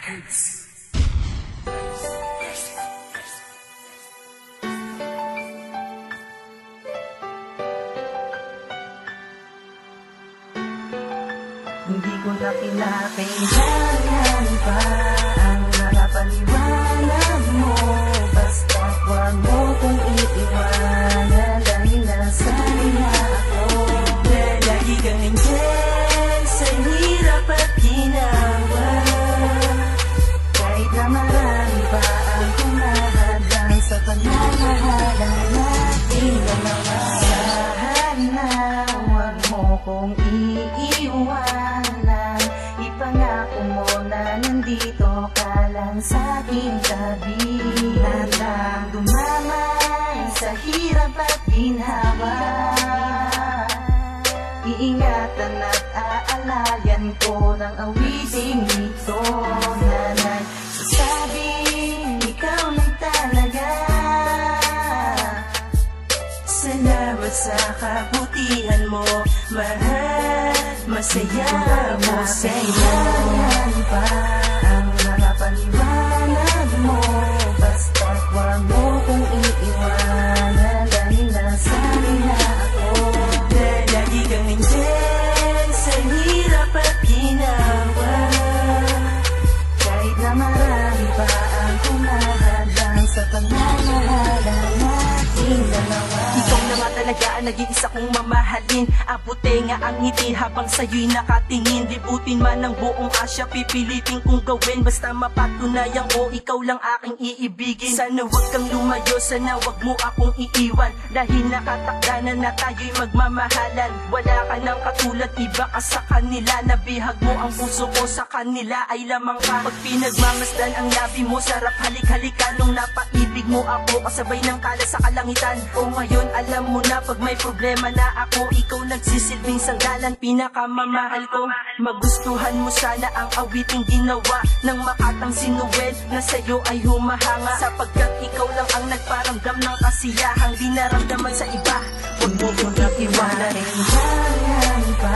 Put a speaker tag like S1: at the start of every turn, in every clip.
S1: Records.
S2: Hindi ko na kinakailangan pa ang nakapaliwanag mo. Basta huwag mo kong iiwanan dahil nasanay na ako. Na lagi kang nandyan sa hirap at ginawa. Kahit na marami pa ang humahadang sa pananahalang natin dalawa. Sana huwag mo kong iiwanan. Ipangako mo na nandito ka lang sa aking tabi. Handang dumamay sa hirap at ginhawa. Iingatan at aalayan ko ng awiting ito na nagsasabing ikaw lang talaga. Salamat sa kabutihan mo, mahal. Masaya mo sa ilangan pa ang nakapaliwanag mo. Basta huwag mo kong iiwanan dahil nasanay na ako. Na lagi kang nandyan sa hirap at ginawa. Kahit na marami pa ang humahadang sa pagmamahalan nating dalawa. Ikaw naman talaga ang nag-iisa kong mamahalin. Abuti nga ang ngiti habang sa'yo'y nakatingin. Libutin man ang buong Asya, pipilitin kong gawin. Basta mapatunayan ko, ikaw lang aking iibigin. Sana wag kang lumayo, sana wag mo akong iiwan. Dahil nakatakda na tayo'y magmamahalan. Wala ka nang katulad, iba ka sa kanila. Nabihag mo ang puso ko, sa kanila ay lamang ka. Pag pinagmamasdan ang labi mo, sarap halik-halikan. Nung napaibig mo ako, kasabay ng kalas sa kalangitan. O ngayon alam mo na, pag may problema na ako, ikaw nagsisilbing sanggalan, pinakamamahal ko. Magustuhan mo sana ang awiting ginawa ng Makatang Sinuel na sa'yo ay humahanga. Sapagkat ikaw lang ang nagparamdam ng kasiyahang di naramdaman sa iba. Huwag mo kong iiwanan. Kailangan pa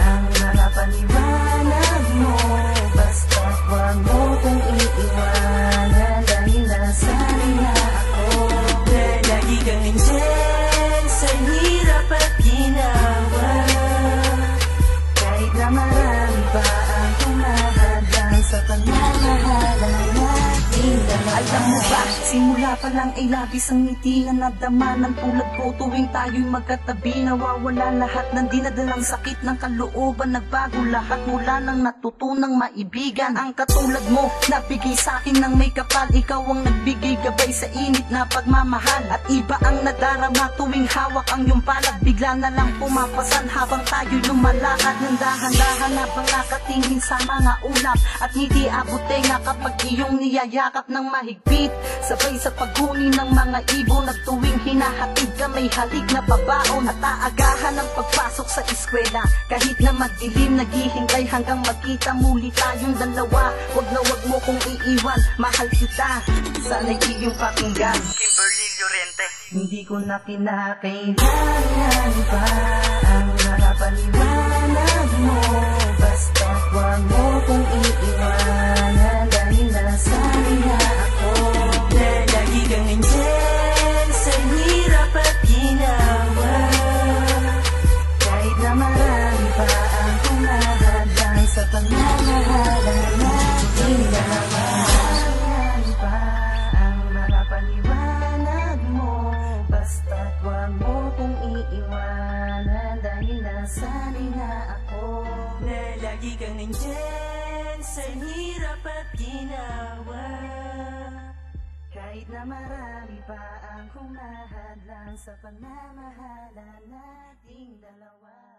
S2: ang nakapaliwanag mo. Basta huwag mo kong iiwanan dahil nasanay na ako. Na lagi kang nandyan sa hirap at ginawa. Kahit na marami pa ang humahadang sa pagmamahalan natin dalawa. Alam mo ba, simula pa lang ay labis ang ngiti na nadama ng tulad ko. Tuwing tayo'y magkatabi, nawawala lahat ng dinadalang sakit ng kalooban. Nagbago lahat mula nang natutunang maibigan. Ang katulad mo, nabigay sa'kin ng may kapal. Ikaw ang nagbigay gabay sa init na pagmamahal. At iba ang nadarama tuwing hawak ang iyong palad. Bigla na lang pumapasan habang tayo'y lumalakad. Nang dahan-dahan habang nakatingin sa mga ulap. At ngiti abuti nga kapag iyong niyayakap ng mahigpit. Sabay sa paghuni ng mga ibon at tuwing hinahatid ka may halik na pabaon. At aagahan ang pagpasok sa eskwela. Kahit na madilim, naghihintay hanggang magkita muli tayong dalawa. Wag na wag mo kong iiwan, mahal kita. Sana'y iyong pakinggan.
S1: Kimberly Llorente.
S2: Hindi ko na kinakailangan pa ang nakapaliwanag mo. Basta huwag mo kong iiwanan dahil nasanay na ako. Na lagi kang nandyan sa hirap at ginawa. Kahit na marami pa ang humahadang sa pagmamahalan natin dalawa. Kailangan pa ang makapaliwanag mo. Basta't huwag mo kong iiwanan dahil nasanay na ako. Na lagi kang nandyan sa hirap at ginawa. Kahit na marami pa ang humahadlang sa pagmamahalan nating dalawa.